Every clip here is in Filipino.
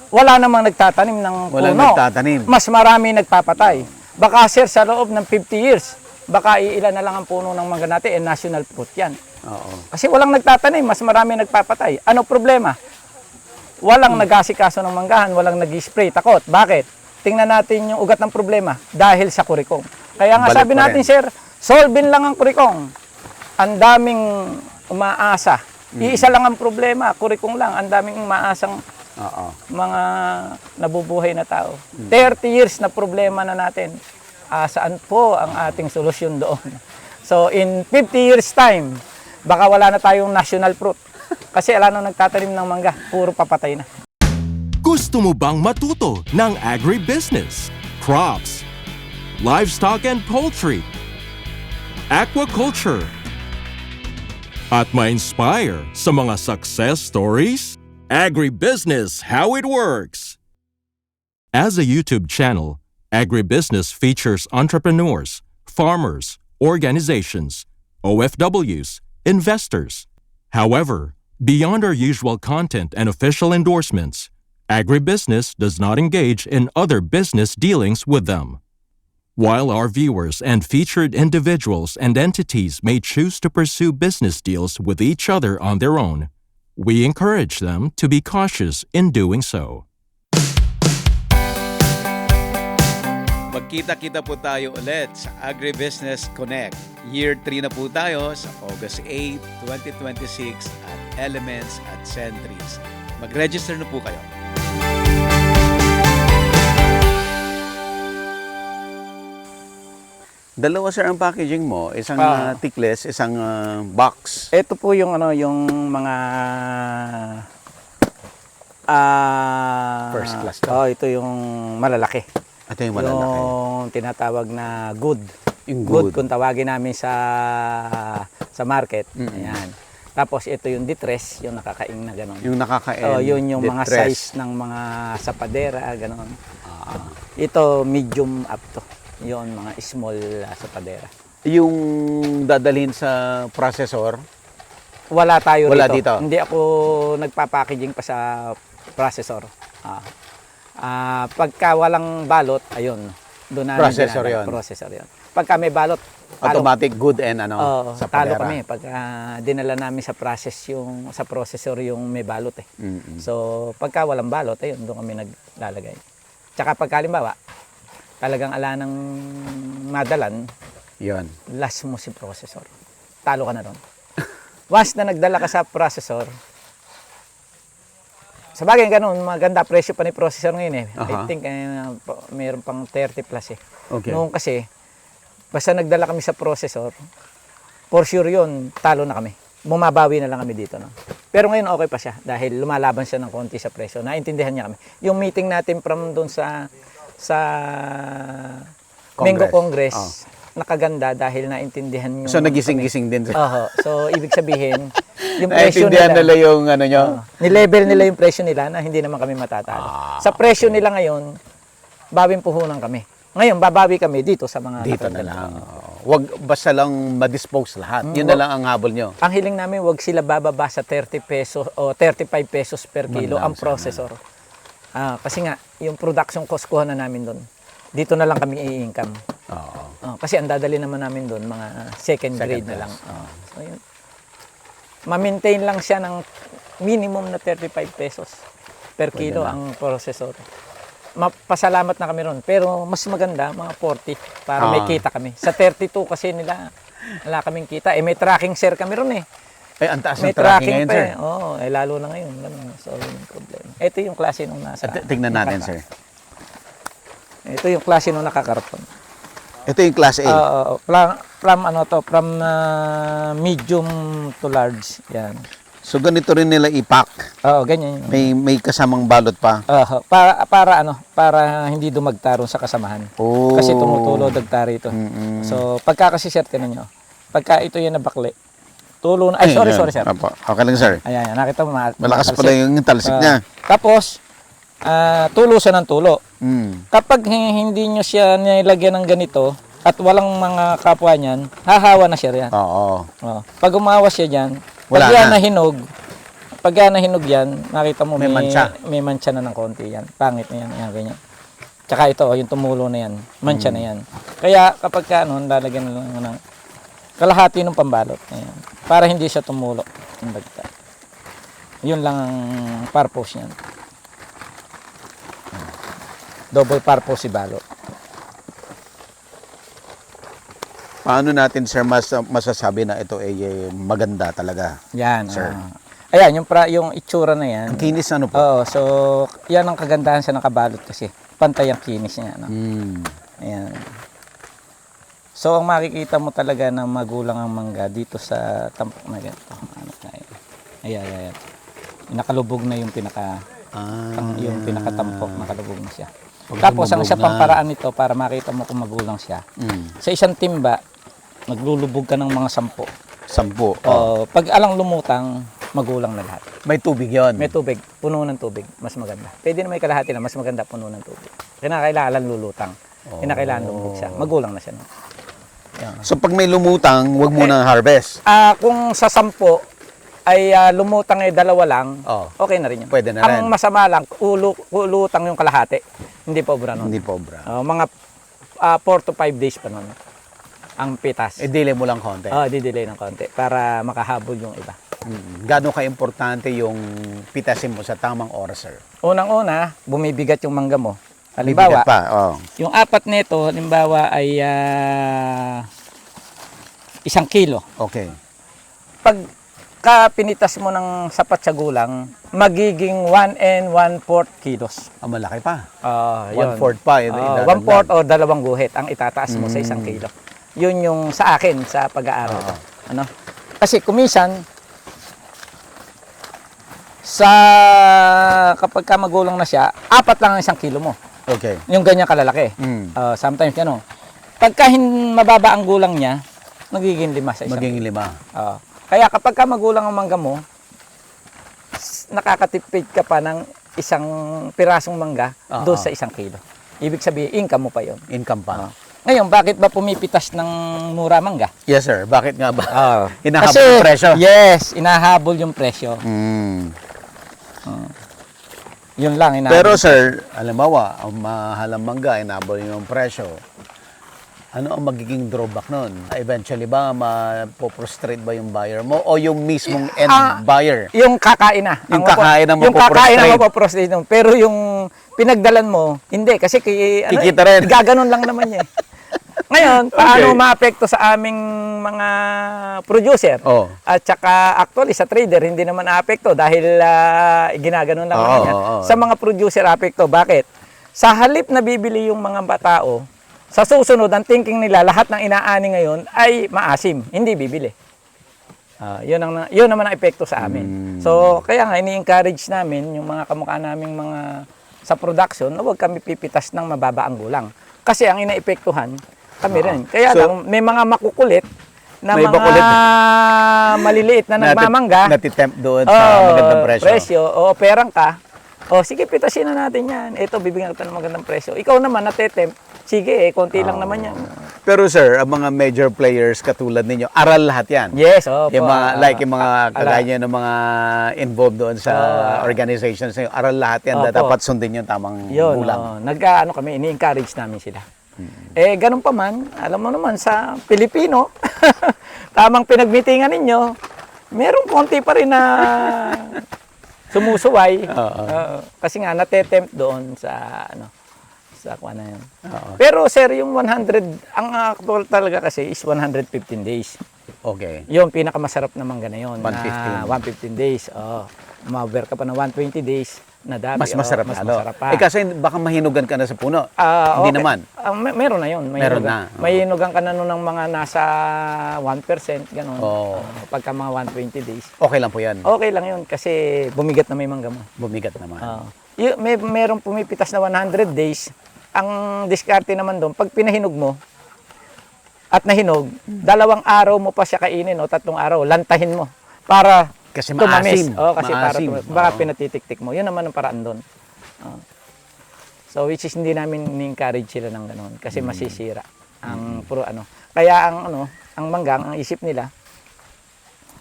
wala namang nagtatanim ng Walang puno. nagtatanim. Mas marami nagpapatay. Baka sir, sa loob ng 50 years, baka iilan na lang ang puno ng mangga natin, national fruit yan. Oo. Kasi walang nagtatanim, mas marami nagpapatay. Ano problema? Walang nag-asikaso ng manggahan, walang nag-spray. Takot. Bakit? Tingnan natin yung ugat ng problema. Dahil sa kurikong. Kaya nga Balik sabi pa natin, rin. sir, solvin lang ang kurikong. Ang daming umaasa. Iisa lang ang problema, kurikong lang. Ang daming umaasang Oo. mga nabubuhay na tao. 30 years na problema na natin. Saan po ang ating solusyon doon? So, in 50 years time, baka wala na tayong national fruit. Kasi wala nang nagtatanim ng mangga, puro papatay na. Gusto mo bang matuto ng agribusiness, crops, livestock and poultry, aquaculture, at ma-inspire sa mga success stories? Agribusiness How It Works! As a YouTube channel, Agribusiness features entrepreneurs, farmers, organizations, OFWs, investors. However, beyond our usual content and official endorsements, Agribusiness does not engage in other business dealings with them. While our viewers and featured individuals and entities may choose to pursue business deals with each other on their own, we encourage them to be cautious in doing so. Magkita-kita po tayo ulit sa Agribusiness Connect. Year 3 na po tayo sa August 8, 2026 at Elements at Centuries. Mag-register na po kayo. Dalawa sir ang packaging mo, isang tickless, isang box. Ito po yung ano, yung mga First class to. Oh, ito yung malalaki. Ito yung malalaki. Yung tinatawag na good. Yung Good good. kung tawagin namin sa market. Ayan. Tapos ito yung distress, yung nakakaing na gano'n. Yung nakakain. Oh, yun yung mga distress. size ng mga sapadera, gano'n. Ito medium up to. Yun, mga small sapadera. Yung dadalhin sa processor, Wala tayo Wala rito. dito. Hindi ako nagpa-packaging pa sa processor. Pagka walang balot, ayun. Doon na Processor yun. Processor yun. Pagka may balot, talo. automatic good and ano, Oo, sa talo padera. kami. Pagka dinala namin sa sa processor yung may balot eh. So, pagka walang balot, ayun, doon kami naglalagay. Tsaka pagka halimbawa, talagang ala ng madalan, Yun. last mo si processor. Talo ka na doon. Once na nagdala ka sa processor, sa bagay ganun, maganda presyo pa ni processor ngayon eh. I think mayroon pang 30 plus eh. Okay. Noong kasi, basta nagdala kami sa processor, for sure yun, talo na kami. Bumabawi na lang kami dito. No? Pero ngayon okay pa siya dahil lumalaban siya ng konti sa presyo. Naintindihan niya kami. Yung meeting natin from doon sa Mingo Congress, nakaganda dahil naintindihan yung... So nagising-gising din. So ibig sabihin, yung presyo Naintindihan nila, nila yung ano nyo? nilevel nila yung presyo nila na hindi naman kami matatalo. Sa presyo nila ngayon, bawing puhunan kami. Ngayon, babawi kami dito sa mga... Dito na lang. Wag basta lang ma-dispose lahat. Yun na lang ang habol nyo. Ang hiling namin, wag sila bababa sa 30 pesos o 35 pesos per kilo ang processor. Kasi nga, yung production cost kuha na namin doon. Dito na lang kami i-income. Kasi ang dadali naman namin doon, mga second grade na lang. So, yun. Ma-maintain lang siya ng minimum na 35 pesos per kilo ang processor. Mapasalamat na kami ron. Pero mas maganda, mga 40 para may kita kami. Sa 32 kasi nila, wala kaming kita. May tracking share kami ron eh. Ay, ang taas May ng tracking ngayon, pa sir. eh. Oo, lalo na ngayon. Ganun. So, yun yung problema. Ito yung klase nung nasa... Tignan natin, sir. Ito yung klase nung nakakarton. Ito yung class A. From medium to large. Yan. So ganito rin nila i-pack. Oo, ganyan yun. May kasamang balot pa. Para hindi dumagtaro sa kasamahan. Oh. Kasi tumutulo dagtari ito. So, pagka kasi sir, tinan nyo. Pagka ito yung nabakli, tulo na. Ay, sorry, sir. Apo. Okay lang, sir. Ayan, nakita mo. Malakas pala yung talsik niya. Tapos, tulo siya ng tulo. Mm. Kapag hindi nyo siya nilagyan ng ganito, at walang mga kapwa niyan, hahawa na siya riyan. Oo. Pag umawas siya dyan, Wala pag yan na. nahinog, pagka nahinog yan, nakita mo May mancha. may mancha na ng konti yan. Pangit na yan, yan ganyan. Tsaka ito, yung tumulo na yan, mancha na yan. Kaya kapag ka, ano, lalagyan na lang ng kalahati ng pambalot. Ayan. Para hindi siya tumulo. Yun lang ang purpose niyan. Double purpose si balot. Paano natin, sir, masasabi na ito ay maganda talaga? Yan. Sir. Ayan, yung itsura na yan. Ang kinis ano po? Oo, so yan ang kagandahan sa nakabalot kasi. Pantay ang kinis niya. No? Ayan. So ang makikita mo talaga na magulang ang mangga dito sa tampok na ganito. Ano tayo? Ayan. Nakalubog na yung yung pinakatampok, nakalubog na siya. Tapos ang isa pang paraan nito para makita mo kung magulang siya. Sa isang timba, naglulubog ka ng mga 10. 10. Pag alang lumutang, magulang na lahat. May tubig yon. May tubig, puno ng tubig, mas maganda. Pwede na may kalahati na, mas maganda puno ng tubig. Kinakailangan lulutang. Kinakailangan lumubog siya. Magulang na siya. No? So pag may lumutang, wag mo nang harvest. Kung sa 10 ay lumutang ay 2 lang, okay na rin yun. Pwede na rin. Ang masama lang, ulutang yung kalahati. Hindi pa obra nun. Hindi pa obra. Mga 4 to 5 days pa nun. Ang pitas. I-delay mo lang konti. Di-delay ng konti para makahabol yung iba. Gaano ka-importante yung pitasin mo sa tamang oras, sir? Unang-una, bumibigat yung mangga mo. Halimbawa, Halimbawa, yung 4 nito, halimbawa ay 1 kilo. Okay. Pagka pinitas mo ng sapat sa gulang, magiging 1 1/4 kilos. Malaki pa. Yun. 1/4 pa. 1/4 o 2 guhit ang itataas mo sa 1 kilo. Yun yung sa akin, sa pag-aaral ko. Ano? Kasi kumisan, kapag ka magulang na siya, 4 lang ang 1 kilo mo. Okay. Yung ganyan kalalaki. Sometimes gano'n. Pagka mababa ang gulang niya, magiging 5 sa 1 Magiging 5. Kaya kapag ka magulang ang mangga mo, nakakatipid ka pa ng 1 pirasong mangga doon sa 1 kilo. Ibig sabihin, income mo pa yon. Income pa. Ngayon, bakit ba pumipitas ng mura mangga? Yes, sir. Bakit nga ba? Hinahabol Kasi, yung presyo? Yes, inahabol yung presyo. Yun lang. Pero sir, halimbawa, ang mahal ang mangga, inahabol yung presyo. Ano ang magiging drawback nun? Eventually ba, mapoprostrate ba yung buyer mo o yung mismong end buyer? Yung kakain na. Yung kakain na Yung kakain na mapoprostrate. mapoprostrate. Pero yung pinagdalan mo, hindi. Kasi kikita rin. Gaganon lang naman niya. Ngayon, paano maapekto sa aming mga producer? At saka actually sa trader, hindi naman aapekto dahil ginaganon lang naman niya. Sa mga producer aapekto. Bakit? Sa halip na bibili yung mga batao, sa susunod, ang thinking nila, lahat ng inaani ngayon ay maasim, hindi bibili. Yun naman ang epekto sa amin. So, kaya nga, ini-encourage namin yung mga kamukha naming mga sa production na huwag kami pipitas ng mababa ang gulang. Kasi ang inaepektuhan, kami rin. Kaya lang, may mga makukulit na maliliit na nagmamangga. Natitempt doon sa magandang presyo. Perang ka. Sige, pitasin na natin yan. Ito, bibigyan kita ng magandang presyo. Ikaw naman, natitempt. Sige, konti lang naman yan. Pero sir, ang mga major players katulad ninyo, aral lahat yan. Yes, yung mga, yung mga kagaya ng mga involved doon sa organizations, aral lahat yan. Dapat sundin yung tamang gulang. Kami, ini-encourage namin sila. Ganun pa man, alam mo naman, sa Pilipino, tamang pinagmitingan ninyo, merong konti pa rin na sumusuway. Kasi nga, natetempt doon sa kuha na yun. Pero sir, yung 100, ang actual talaga kasi is 115 days. Okay. Yung pinakamasarap na mangga na yun. 115 115. days. Ma-over ka pa ng 120 days na dami. Mas masarap mas lalo. masarap pa. Kasi baka mahinugan ka na sa puno. Hindi naman. Meron na yun. Meron na. May hinugan ka na nun ng mga nasa 1%, gano'n. Pagka mga 120 days. Okay lang po yan. Okay lang yun kasi bumigat na may mangga mo. Bumigat naman. Merong pumipitas na 100 days. Ang diskarte naman doon, pag pinahinog mo at nahinog, 2 araw mo pa siya kainin o 3 araw, lantahin mo para kasi tumamis. maasim. Kasi maasim. Baka pinatitiktik mo. Yun naman ang paraan doon. So which is hindi namin ni-encourage sila ng ganoon kasi masisira ang Kaya ang mangga, ang isip nila,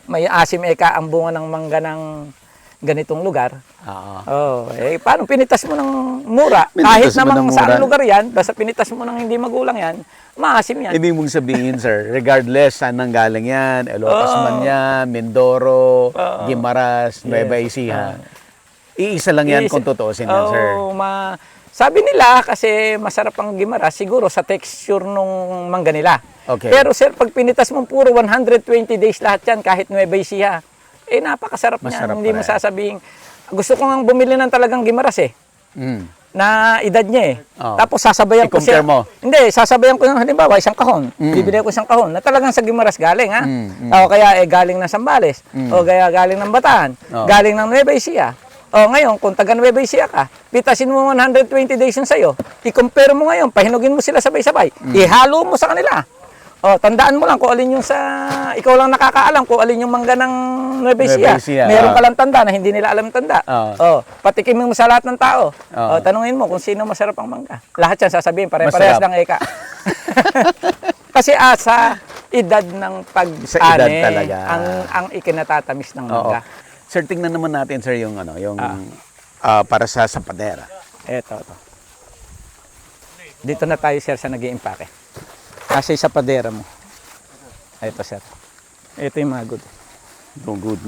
may asim ang bunga ng mangga ng ganitong lugar. Oo. Oh, paano pinitas mo ng mura? Kahit Pinitas mo namang ng saan mura. lugar yan, basta pinitas mo ng hindi magulang yan, maasim yan. Ibig mong sabihin, sir, regardless saan nang galing yan, Ilocos Oo. man yan, Mindoro, Oo. Guimaras, Nueva Ecija, iisa lang yan kung tutuusin yan, sir. Sabi nila kasi masarap ang Guimaras siguro sa texture nung mangga nila. Okay. Pero sir, pag pinitas mo puro 120 days lahat yan kahit Nueva Ecija, napakasarap niyan. Masarap Hindi pa mo rin. sasabihin. Gusto ko nga bumili ng talagang Guimaras Mm. na edad niya Oo. Tapos sasabayan ko I-compare siya. mo? Hindi, sasabayan ko ng halimbawa isang kahon. Bibili ko isang kahon na talagang sa Guimaras galing ha. O kaya galing ng Sambales. O kaya galing ng Bataan. Oo. Galing ng Nueva Ecija. O ngayon, kung taga Nueva Ecija ka, pitasin mo 120 days yung sa'yo. I-compare mo ngayon, pahinugin mo sila sabay-sabay. Ihalo mo sa kanila. O, tandaan mo lang kung alin yung ikaw lang nakakaalam kung alin yung mangga ng Nueva Ecija. Nueva Ecija, Meron palang tanda na hindi nila alam tanda. Oo. Patikimin mo sa lahat ng tao. Oo. Tanungin mo kung sino masarap ang mangga. Lahat yan sasabihin, pare-parehas Masarap. lang eka. Kasi sa edad ng pag-ani, Sa edad talaga. ang ikinatatamis ng Oo. mangga. Sir, tingnan naman natin, sir, yung para sa sapadera. Ito. Dito na tayo, sir, sa nag-iimpake. Kasi sa padera mo. Ito, sir. Ito yung mga good. Oh, good.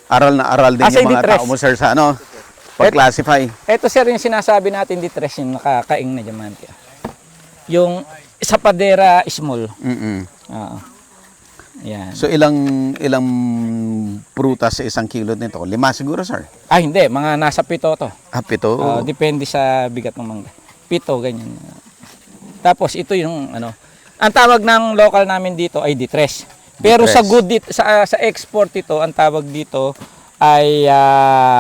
Aral na aral din Kasi yung mga ditres. tao mo, sir, sa pag-classify. Ito, sir, yung sinasabi natin ditres, yung nakakaing na diamante. Yung sa padera small. Mm-mm. Oo. Yan. So, ilang prutas sa 1 kilo nito? 5 siguro, sir? Hindi. Mga nasa 7 to. 7. Depende sa bigat ng mangga. 7, ganyan. Tapos ito yung ang tawag ng local namin dito ay ditres. Pero Ditres. sa good sa export ito, ang tawag dito ay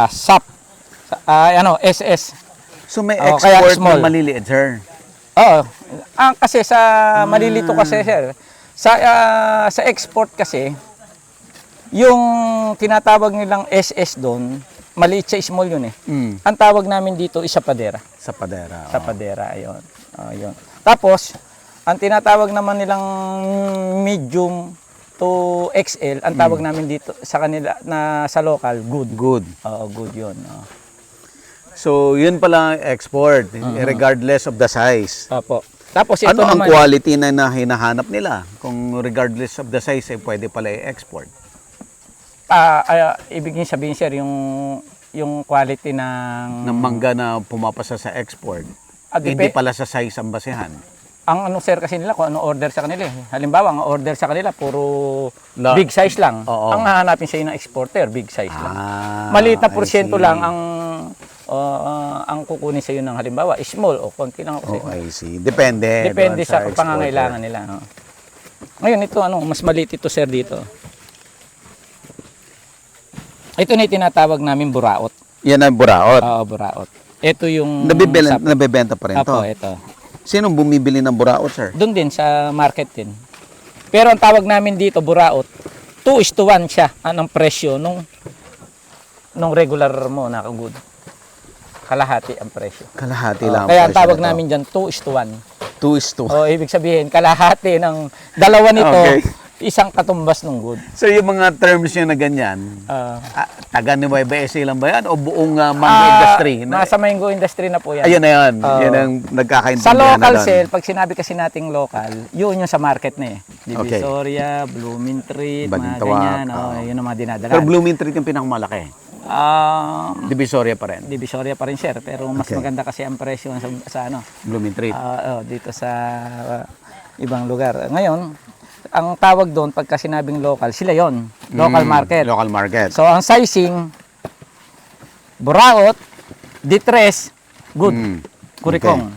SAP. SS. So, may Oo, kaya export small. na maliliit, sir? Oo. Kasi sa malilito kasi sir. Sa export kasi yung tinatawag nilang SS doon, maliit sa small yun eh. Mm. Ang tawag namin dito is sapadera. Sapadera. Sa padera, ayun. Ayun. Tapos, ang tinatawag naman nilang medium to XL, ang tawag namin dito sa kanila na sa local, good. Good. Oo, good 'yun. So, yun pala ang export, regardless of the size. Opo. Tapos ito Ano ang naman, quality na hinahanap nila? Kung regardless of the size, pwede pala i-export. ibig sabihin sir, yung quality ng Ng mangga na pumapasa sa export, hindi pala sa size ang basehan. ang sir kasi nila kung ano order sa kanila eh. Halimbawa, ang order sa kanila puro La- big size lang. Oo. Ang hahanapin sa ng exporter, big size lang. Ah, Maliit na I porsyento see. lang ang kukunin sa iyo ng halimbawa, small o konti lang kasi. Oh, I see. Depende. Depende doon sa exporter. pangangailangan nila. No? Ngayon, ito mas maliit ito sir dito. Ito na yung tinatawag namin buraot. Yan ang buraot. Oo, buraot. Ito yung... Nabibenta pa rin Apo, to. ito. Sinong bumibili ng buraot, sir? Doon din sa market din. Pero ang tawag namin dito, buraot, 2:1 siya ang presyo nung regular mo na good. Kalahati ang presyo. Kalahati lang. Kaya ang presyo tawag nito. namin dyan, 2:1. 2:2. O, ibig sabihin, kalahati ng dalawa nito, Okay. isang katumbas ng good. So, yung mga terms nyo na ganyan, taga Nueva Ecija lang ba yan? O buong mangga industry? Nasa mango industry na po yan. Ayun na yan. Yan ang nagkakaintindihan Sa local na doon. sale, pag sinabi kasi nating local, yun yung sa market na eh. Okay. Divisoria, Blooming Treat, mga Balintawak, ganyan. oo. Yun ang mga dinadala. Pero Blooming Treat yung pinakamalaki. Divisoria pa rin. Divisoria pa rin sir, pero mas Okay. maganda kasi ang presyo sa Blooming Treat. dito sa ibang lugar. Ngayon, ang tawag doon pagka sinabing local, sila yon, local market. Local market. So ang sizing, buraot, ditres, good, kurikong.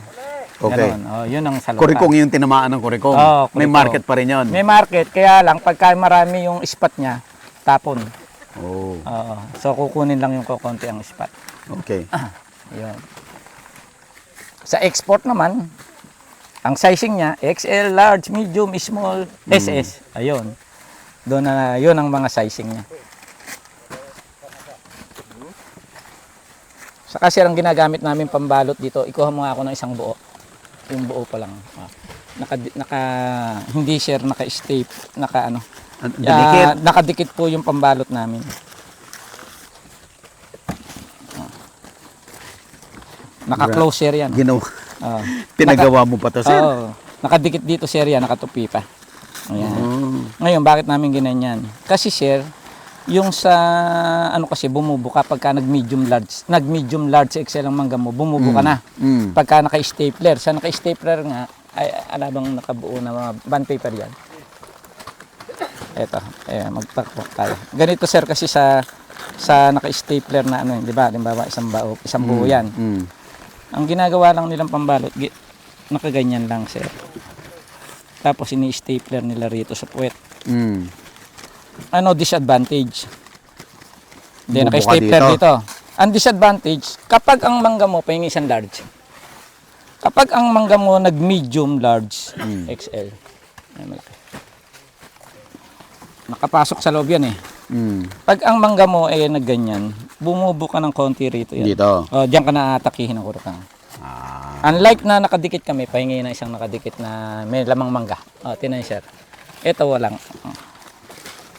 Okay. Ganon. Yun ang sa local. Kurikong yung tinamaan ng kurikong. Oo, May kurikong. market pa rin yun. May market, kaya lang pagka marami yung spot niya, tapon. Oh, So kukunin lang yung kukunti ang spot. okay. Yun. Sa export naman, ang sizing niya, XL, large, medium, small, SS. Ayun. Doon na, yun ang mga sizing niya. Saka sir, ang ginagamit namin pambalot dito, ikuha mo nga ako ng isang buo. Yung buo pa lang. Hindi sir, naka-staple, Dinikit. nakadikit po yung pambalot namin. Naka-close sir yan. Ginawa. Oo. Pinagawa mo pa to, sir? Oo. Nakadikit dito sir yan, nakatupi pa. Ayan. Ngayon, bakit namin ginanyan? Kasi sir, yung sa ano kasi bumubuka pagka nag-medium large XL ang mangga mo, bumubuka na. Pagka naka-stapler, sa naka-stapler nga ay alabang nakabuo na mga bond paper yan. Eto, magpakpak tayo. Ganito sir kasi sa naka-stapler na ano, di ba? Halimbawa, isang buo yan. Ang ginagawa lang nilang pambalot, nakaganyan lang sir. Tapos ini-stapler nila rito sa puwet. Ano disadvantage? Hindi Bubuka naka-stapler dito. dito. Ang disadvantage, kapag ang mangga mo pahingi isang large. Kapag ang mangga mo nag-medium large XL. Nakapasok sa loob yan eh. Pag ang mangga mo ay nagganyan, bumubuka ng konti rito yan. Dito. Oh, diyan ka na atakihin ng kurukang. Unlike na nakadikit kami, pahingi na isang nakadikit na may lamang mangga. Oh, tinay sir. Ito walang.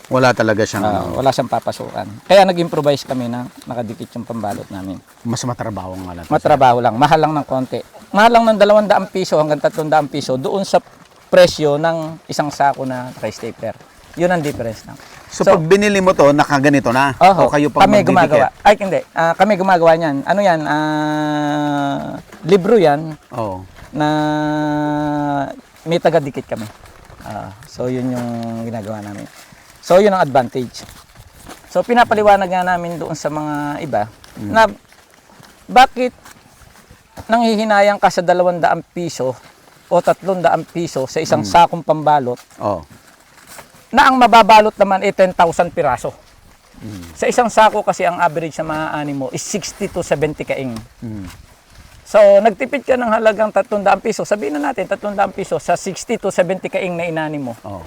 Wala talaga siyang Wala siyang papasukan. Kaya nag-improvise kami na nakadikit yung pambalot namin. mas matrabaho nga lang. Matrabaho lang, mahal lang ng konti. Mahal lang ng 200 piso hanggang 300 piso doon sa presyo ng isang sako na naka-stapler. Yun ang difference lang. So, pag binili mo to, nakaganito na? Oh, O kayo pang kami magdidikit? gumagawa. Ay, hindi. Kami gumagawa niyan. Ano yan? Libro yan Oo. na may taga-dikit kami. So, yun yung ginagawa namin. So, yun ang advantage. So, pinapaliwanag nga namin doon sa mga iba na bakit nanghihinayang ka sa 200 piso o 300 piso sa isang sakong pambalot Oh. na ang mababalot naman ay 10,000 piraso. Sa isang sako kasi ang average sa mga ani mo is 60 to 70 kaing. So, nagtipid ka ng halagang 300 piso. Sabihin na natin, 300 piso sa 60 to 70 kaing na inani mo. Oh.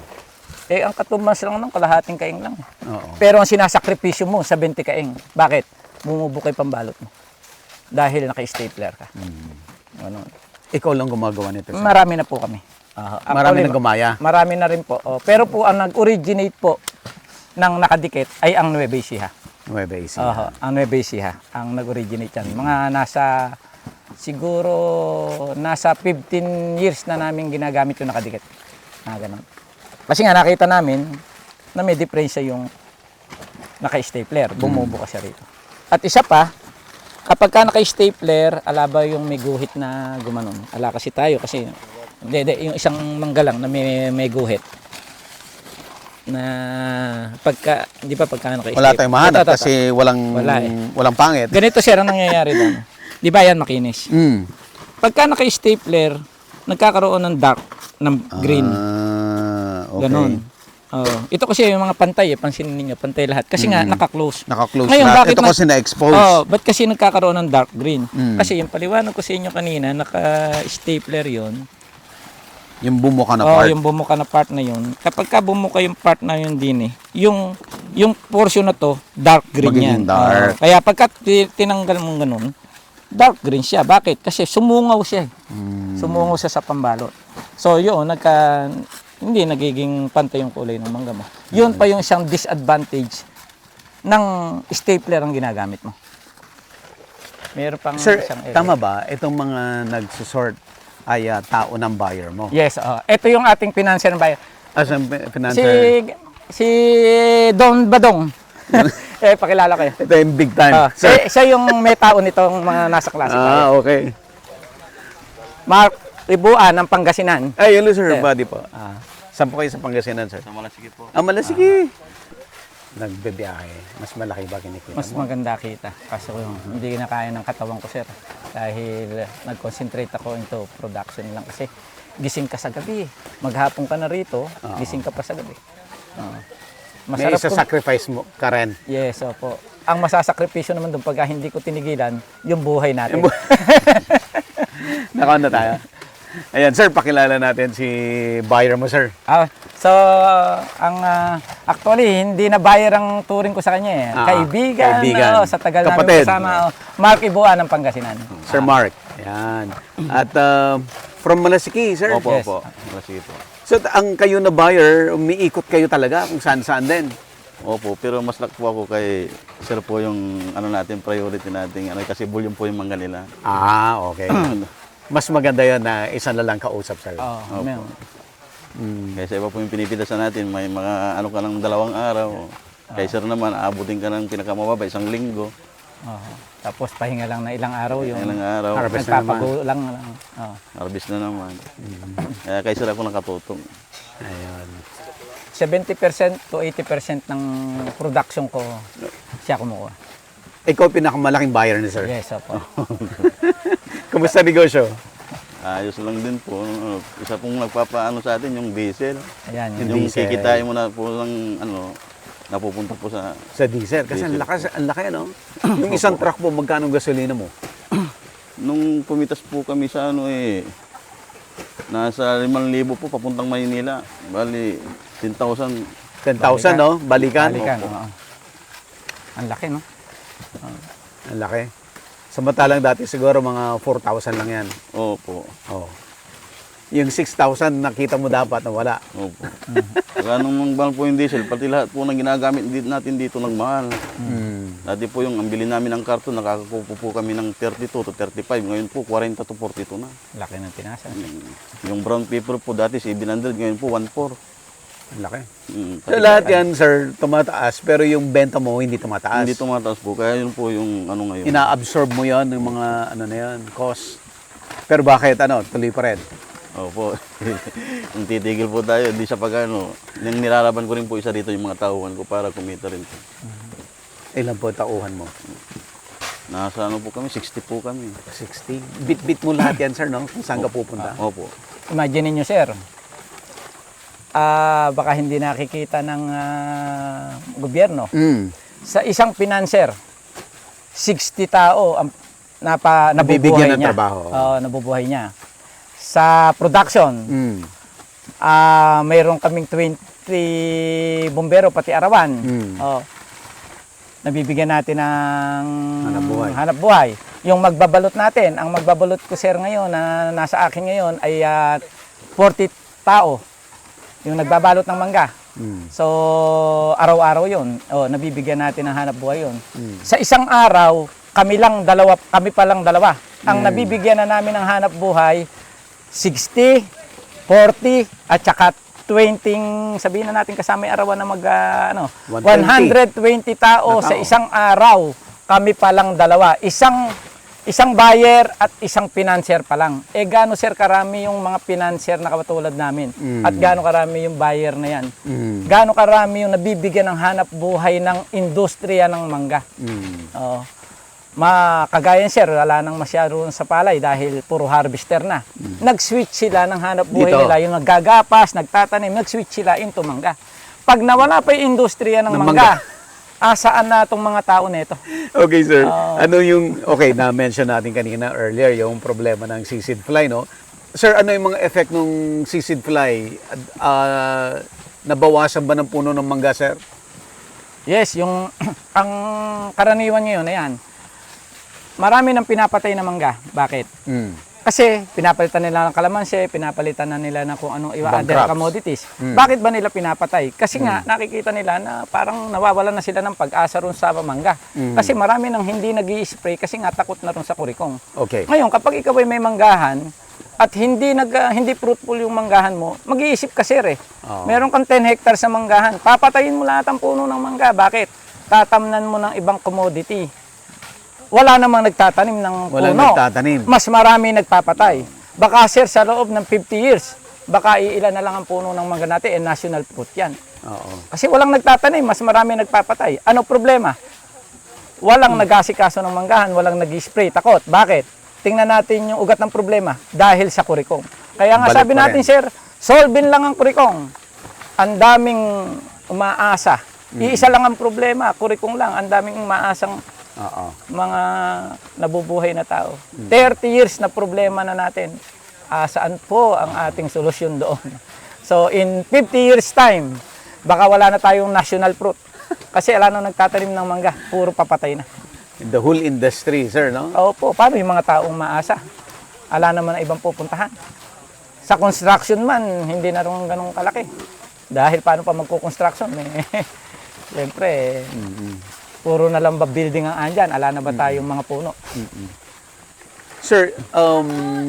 Eh, ang katumbas lang ng kalahating kaing lang. Oo. Pero ang sinasakripisyo mo, 70 kaing. Bakit? Bumubukay pambalot mo. Dahil naka-stapler ka. Ano? Ikaw lang gumagawa nito, sir? Marami na po kami. Marami na gumaya? Marami na rin po. Pero po, ang nag-originate po ng nakadikit ay ang Nueva Ecija. Nueva Ecija. Ang Nueva Ecija ang nag-originate yan. Mga siguro nasa 15 years na namin ginagamit yung nakadikit. Ganun. Kasi nga nakita namin na may diferensya yung naka-stapler. Bumubuka siya rito. At isa pa, kapag ka naka-stapler, alaba yung may guhit na gumanon. Ala kasi tayo kasi yung isang manggalang na may guhit. Na pagka, hindi pa pagka naka-stapler. Wala tayong mahanap kasi walang pangit. Ganito sir ang nangyayari doon. Di ba yan makinis? Pagka naka-stapler, nagkakaroon ng dark, ng green. Okay. Ganon. Ito kasi yung mga pantay, pansinin niyo, pantay lahat. Kasi nga, naka-close. Naka-close Ngayon, na. bakit Ito kasi na-expose. ba't kasi nagkakaroon ng dark green? Kasi yung paliwanag ko sa inyo kanina, naka-stapler yun. Yung bumuka na part. Yung bumuka na part na yun. Kapag ka bumuka yung part na yun din yung portion na to, dark green Magiging yan. dark. Kaya pagka tinanggal mong ganun, dark green siya. Bakit? Kasi sumungaw siya. Sumungaw siya sa pambalot. So yun, hindi nagiging pantay yung kulay ng mangga mo. Yun pa yung isang disadvantage ng stapler ang ginagamit mo. Meron pang Sir, isang area. tama ba? Itong mga nagsusort ay tao ng buyer mo? Yes, ito yung ating financial buyer. As a financer? Si Don Badong. Pakilala kayo. Ito yung big time. Siya yung may tao nitong mga nasa klase tayo. Okay. Mark Ibuan ng Pangasinan. Ay, hello sir, Sir. buddy po. Saan po kayo sa Pangasinan, sir? Sa Malasigi po. Malasigi. Nagbebiyahe. Mas malaki ba kinikita Mas mo? maganda kita. Kasi hindi na kaya ng katawan ko, sir. Dahil nag-concentrate ako into production lang. Kasi gising ka sa gabi. Maghapon ka na rito, gising ka pa sa gabi. May isa-sacrifice mo ka rin. Yes, opo. Ang masasakripisyo naman doon pagka hindi ko tinigilan, yung buhay natin. Nakaon na tayo. Ayan, sir, pakilala natin si buyer mo, sir. So, actually, hindi na buyer ang turing ko sa kanya eh. Kaibigan. Sa tagal namin Kapatid. kasama. Mark Ibuan ng Pangasinan. Sir Mark. Ayan. At from Malasiki, sir? Opo, Yes. opo. Malasigi po. So, ang kayo na buyer, umiikot kayo talaga kung saan-saan din. Opo, pero mas luck po ako kay sir po yung ano natin, priority natin. Ano, kasi volume po yung mangga nila. Ah, okay. Mas maganda yon na isa na lang kausap, sir. Oo, meron. Kaysa iba po yung pinipidasan natin, may mga ano ka ng 2 araw. Kay sir naman, aabutin ka ng pinakamababa, 1 linggo. Oo. Tapos pahinga lang na ilang araw yung Ilang araw, Harvest na naman. nagpapagulang lang. Oo. harvest na naman. Kaya kay sir ako nakatutong. Ayun. 70% to 80% ng production ko siya kumuha. Ikaw pinakamalaking buyer ni sir. Yes, opo. Kumusta negosyo? Ayos lang din po. Isa pong nagpapaano sa atin, yung diesel. Ayan, yun. Yung diesel. kikitain mo na po ng ano, napupunta po sa Sa diesel. Kasi ang laki, ano? Yung isang truck mo, magkano ang gasolina mo? nung pumitas po kami sa ano nasa 5,000 po papuntang Maynila. Bali 10,000. 10,000, no? Balikan. Balikan, oo. Ang laki, no? Ang laki. Samantalang dati siguro mga 4,000 lang yan. Opo. Oh. Yung 6,000 nakita mo dapat na wala. Opo. Saka nung mahal po yung diesel, pati lahat po ng ginagamit natin dito nagmahal. Dati po yung ang bili namin ng karton, nakakakupo po kami ng 32 to 35. Ngayon po 40 to 42 na. Laki ng tinasa. Yung brown paper po dati 700, ngayon po 1,400. Ang laki. Pati So lahat yan, sir, tumataas, pero yung benta mo hindi tumataas. hindi tumataas po, kaya yun po yung ano ngayon. Ina-absorb mo yon yung mga ano na yan, cost. Pero bakit tuloy pa rin? Opo. Kung titigil po tayo, hindi sa pag-ano. Yung nilalaban ko rin po isa dito yung mga tauhan ko para kumita rin po. Ilan po tauhan mo? Nasa ano po kami, 60 po kami. 60. Bit-bit mo lahat yan, sir, no? Kung saan ka pupunta. Opo. Imagine niyo, sir. Baka hindi nakikita ng gobyerno. Sa isang financer, 60 tao ang Nabibigyan nabubuhay ng niya. trabaho. Oo, nabubuhay niya. Sa production, mayroon kaming 20 bombero pati arawan. Oo. Nabibigyan natin ng hanap buhay. Yung magbabalot natin, ang magbabalot ko, sir, ngayon na nasa akin ngayon ay 40 tao. Yung nagbabalot ng mangga. So, araw-araw yun. Nabibigyan natin ng hanap buhay yun. Sa isang araw, kami pa lang dalawa. Ang nabibigyan na namin ng hanap buhay, 60, 40, at saka 20, sabihin na natin kasama yung arawan na 120 tao sa isang araw. Kami pa lang dalawa. Isang buyer at isang financier pa lang. Gaano, sir, karami yung mga financier na katulad namin? At gaano karami yung buyer na yan? Gaano karami yung nabibigyan ng hanap buhay ng industriya ng mangga? Kagaya, sir, wala nang masyado sa palay dahil puro harvester na. Nag-switch sila ng hanap buhay nila. Yung naggagapas, nagtatanim, nag-switch sila into mangga. Pag nawala pa yung industriya ng mangga, saan na itong mga tao nito? Okay, sir. Na-mention natin kanina earlier yung problema ng seaweed fly, no? Sir, ano yung mga effect ng seaweed fly? Nabawasan ba ng puno ng mangga, sir? Yes, ang karaniwan ngayon, ayan, marami nang pinapatay na mangga. Bakit? Kasi pinapalitan nila ng kalamansi, pinapalitan na nila ng kung anong other commodities. Bakit ba nila pinapatay? Kasi nga nakikita nila na parang nawawalan na sila ng pag-asa ron sa mangga. Kasi marami nang hindi nag-i-spray kasi nga takot na ron sa kurikong. Okay. Ngayon, kapag ikaw ay may manggahan at hindi fruitful yung manggahan mo, mag-iisip ka, sir, eh. Meron kang 10 hectares sa manggahan, papatayin mo lahat ang puno ng mangga. Bakit? Tatamnan mo ng ibang commodity. Wala namang nagtatanim ng puno. Walang nagtatanim. Mas marami nagpapatay. Baka, sir, sa loob ng 50 years, baka iilan na lang ang puno ng mangga natin, national fruit yan. Kasi walang nagtatanim, mas marami nagpapatay. Ano problema? Walang nag-asikaso ng manggahan, walang nag-spray. Takot. Bakit? Tingnan natin yung ugat ng problema dahil sa kurikong. Kaya nga sabi natin, sir, solvin lang ang kurikong. Ang daming umaasa. Iisa lang ang problema, kurikong lang. Ang daming umaasang mga nabubuhay na tao. 30 years na problema na natin. Saan po ang ating solusyon doon? So, in 50 years time, baka wala na tayong national fruit. Kasi wala na nagtatanim ng mangga. Puro papatay na. The whole industry, sir, no? Opo, paano yung mga taong maasa? Wala naman na ibang pupuntahan. Sa construction man, hindi na rin ganun kalaki. Dahil paano pa magko-construction? Siyempre, puro na lang ba building ang andyan? Ala na ba tayong mga puno? Sir,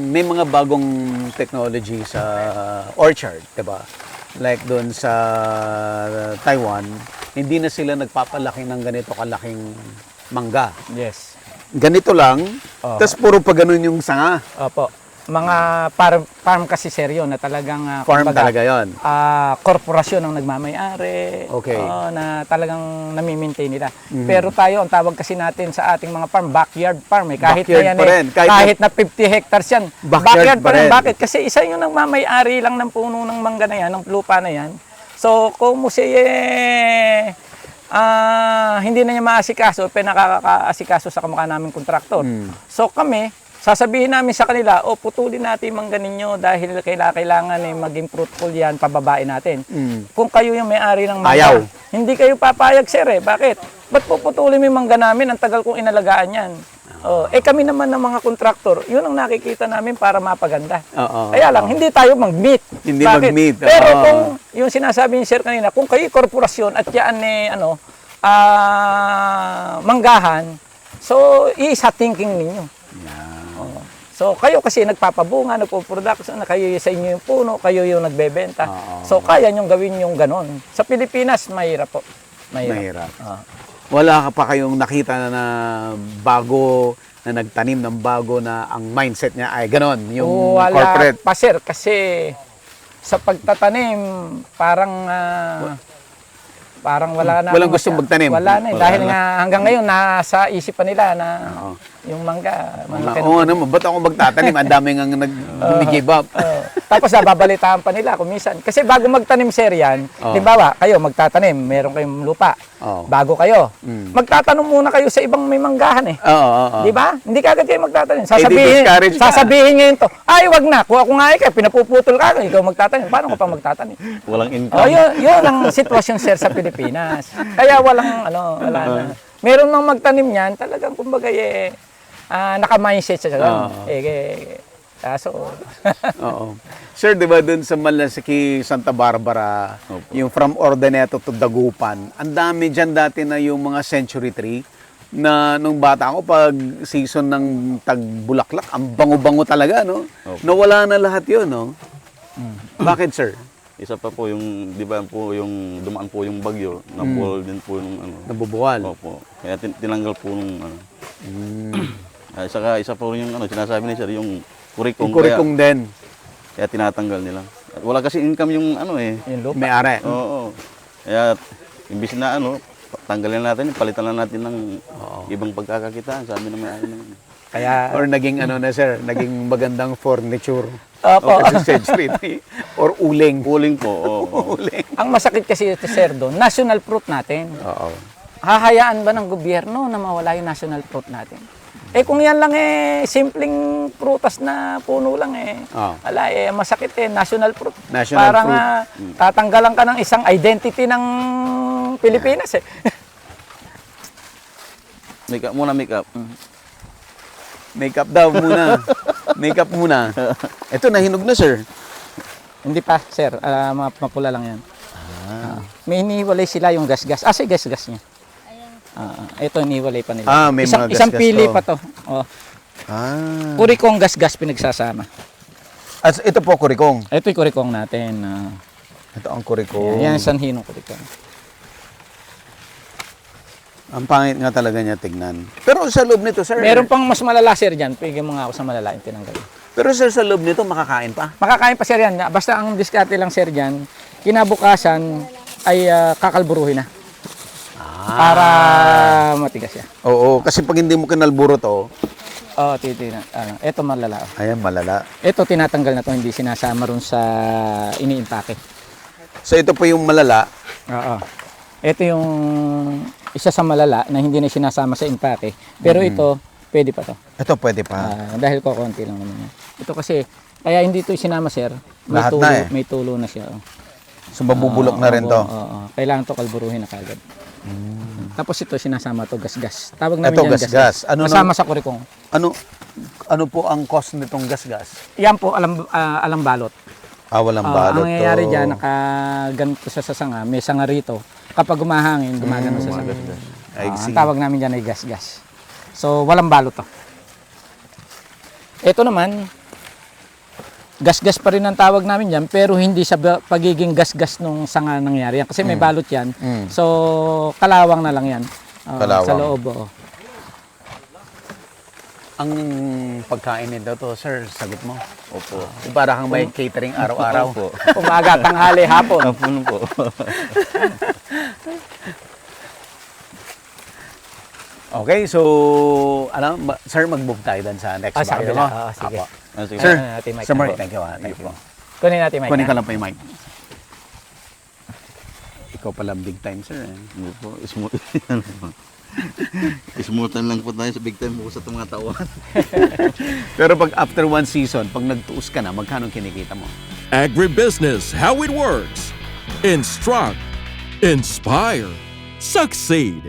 may mga bagong technology sa orchard, diba? Like doon sa Taiwan, hindi na sila nagpapalaki ng ganito kalaking mangga. Yes. Ganito lang, tas puro pa ganun yung sanga. Opo. Mga farm kasi sir yun na talagang Farm kumbaga, talaga yon. korporasyon ang nagmamay-ari Okay. na talagang nami-maintain nila. Pero tayo, ang tawag kasi natin sa ating mga farm, backyard farm. Kahit Backyard na yan, pa rin. kahit na 50 hectares yan, Backyard pa rin. Bakit? Kasi isa yung nagmamay-ari lang ng puno ng mangga na yan, ng lupa na yan. So, kung hindi na niya maasikaso, pinakakaasikaso sa kamukha naming kontraktor. So kami, sasabihin namin sa kanila, putulin natin yung mangga ninyo dahil kailangan maging fruitful yan, pababain natin. Kung kayo yung may-ari ng mangga, Ayaw. hindi kayo papayag, sir. Bakit? Ba't puputulin mo yung mangga namin? Ang tagal kong inalagaan yan. Kami naman ng mga kontraktor, yun ang nakikita namin para mapaganda. Kaya lang, hindi tayo mag-meet. Hindi Bakit? mag-meet. Pero kung yung sinasabi ni sir kanina, kung kayo korporasyon at yan manggahan, so isa thinking ninyo. So kayo kasi nagpapabunga, nagpo-production, kayo sa inyo yung puno, kayo yung nagbebenta. So kaya nyong gawin yung ganon. Sa Pilipinas, mahirap po. Mahirap. Wala ka pa kayong nakita na bago, na nagtanim ng bago na ang mindset niya ay ganon, yung Wala corporate. pa sir, kasi sa pagtatanim, parang wala na. Walang gustong magtanim. Wala na. Dahil nga hanggang ngayon, nasa isipan nila na yung mangga. Oo naman, ba't ako magtatanim? Ang dami nga nag-give up. Tapos nababalitaan pa nila kung minsan. Kasi bago magtanim sir yan, limbawa, kayo magtatanim, meron kayong lupa. Bago kayo, magtatanong muna kayo sa ibang may manggahan eh. Di ba? Hindi kagad kayo magtatanim. discourage ka. Sasabihin ngayon to, ay wag na, kuha ko nga ikaw, pinapuputol ka, ikaw magtatanim. Paano ko pa magtatanim? Walang income. Yun ang sitwasyon sir sa Pilipinas. Kaya wala na. Meron nang magtanim niyan, talagang kumbaga naka-mindset siya. Kaso. Oo. Sir, di ba dun sa Malasiki, Santa Barbara, yung from Ordaneto to Dagupan, ang dami dyan dati na yung mga century tree na nung bata ako, pag season ng tagbulaklak, ang bango-bango talaga, no? Nawala na lahat yun, no? Bakit, sir? Isa pa po yung, di ba po yung dumaan po yung bagyo, nabuwal din po yung Nabubuwal. Opo. Kaya tinanggal po nung isa po yung sinasabi ni sir, yung kurikong. Yung kurikong din. Kaya tinatanggal nila. At wala kasi income yung Yung lupa. May-ari. Oo. Kaya imbis na tanggalin natin, palitan na natin ng ibang pagkakakitaan, sabi ng may-ari naman. Kaya, Or naging sir, naging magandang furniture. Opo. Or century tree. Or uling. Uling po, oo. Uling. ang masakit kasi ito sir doon, national fruit natin. Oo. Hahayaan ba ng gobyerno na mawala yung national fruit natin? Kung yan lang simpleng prutas na puno lang masakit national fruit. National Parang fruit. tatanggalan ka ng isang identity ng Pilipinas Make up muna, make up. Makeup daw muna. Makeup muna. Ito, nahinog na, sir. Hindi pa, sir. Mapula lang yan. May iniwalay sila yung gas-gas. Say gas-gas niya. Ito, iniwalay pa nila. May isang mga gas-gas pili to. pa to. Kurikong gas-gas pinagsasama. At ito po, kurikong. Ito yung kurikong natin. Ito ang kurikong. Yan, sanhi ng kurikong. Ang pangit nga talaga niya tignan. Pero sa loob nito, sir. Meron pang mas malala, sir, dyan. Pigyan mo nga ako sa malala yung tinanggal. Pero sir, sa loob nito, makakain pa. Makakain pa, sir, yan. Basta ang diskarte lang, sir, dyan, kinabukasan ay kakalburuhin na. Para matigas siya. Oo, kasi pag hindi mo kinalburo to, Ito malala. ayan, malala. Ito tinatanggal na to, hindi sinasama ron sa iniimpake. So ito po yung malala. Oo. Ito yung isa sa malala na hindi na sinasama sa impake. Pero ito, pwede pa to. Ito pwede pa. Dahil kukunti lang naman yan. Ito kasi, kaya hindi ito sinama, sir. May Lahat tulo, na eh. May tulo na siya. So mabubulok na rin to. Oo. Kailangan to kalburuhin na kagad. Tapos ito sinasama to gas-gas. Tawag namin Ito, yan gas-gas. Ano Kasama sa kurikong. Ano po ang cost nitong gas-gas? Yan po, alam balot. Walang balot Ang nangyayari dyan, nakaganto sa sanga, may sanga rito. kapag umahangin, gumagano sa sagot. I Ang see. tawag namin dyan ay gas-gas. So, walang balot to. Ito naman, gas-gas pa rin ang tawag namin dyan, pero hindi sa pagiging gas-gas nung sanga nangyari yan. Kasi may balot yan. So, kalawang na lang yan. Kalawang. Sa loob, oo. Ang pagkain nito to, sir, sagot mo. Opo. Yung para kang may catering araw-araw. Opo. Umaga, tanghali, hapon. Hapon po. Okay, so, sir, mag-move tayo dun sa next Sa barrio kabila. mo. Oo, sige. Apo. Sige. Sir, Kunin natin, Mike. Sir Mark, Opo. thank you. Thank you. Kunin natin, Mike. Kunin ka ha? lang po yung mic. Ikaw pala big time, sir. Hindi po, smooth. Smoothan lang po tayo sa big time po sa mga tauhan. Pero pag after one season, pag nagtuos ka na, magkano kinikita mo? Agribusiness, how it works. Instruct, inspire, succeed.